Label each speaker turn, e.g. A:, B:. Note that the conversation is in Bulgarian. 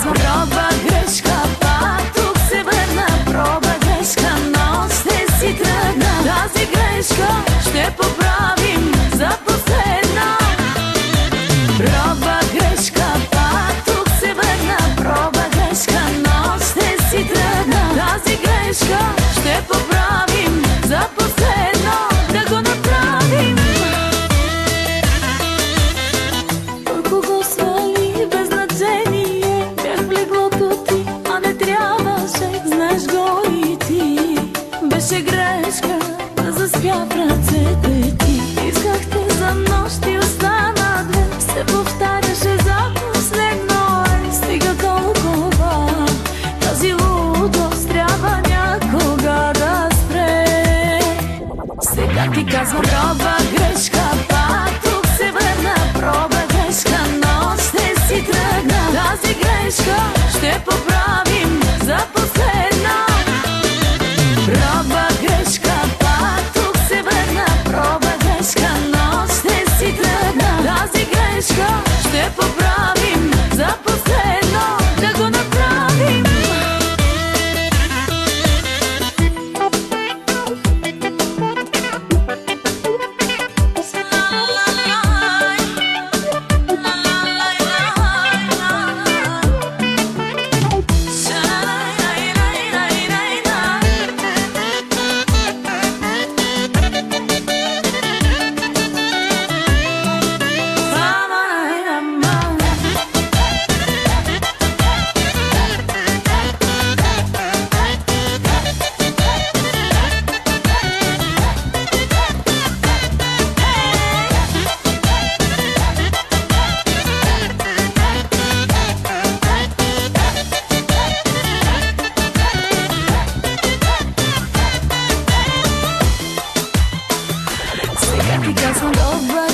A: казвам проба, грешка, пак тук се върна. Проба, грешка, но ще си тръгна. Тази грешка ще поправим за последно. Проба, грешка, пак тук се върна. Проба, грешка, но ще си тръгна. Тази грешка ще поправим за последно. Да го направим. Той кого свали без значение. Бях в леглото ти, а не трябваше. Знаеш го и ти. Беше грешка да заспя в ръцете ти. Искахте за нощ и остана две. Се повтаряше за последно. Стига толкова. Тази лудост трябва някога да спре. Сега ти казвам проба, грешка, пак тук се върна. Проба, грешка, но ще си тръгна. Тази грешка ще поправим за последно. Проба, грешка, пак тук се върна. Проба, грешка, но ще си тръгна. Тази грешка ще поправим за последно. Да го направим. Ти казвам проба,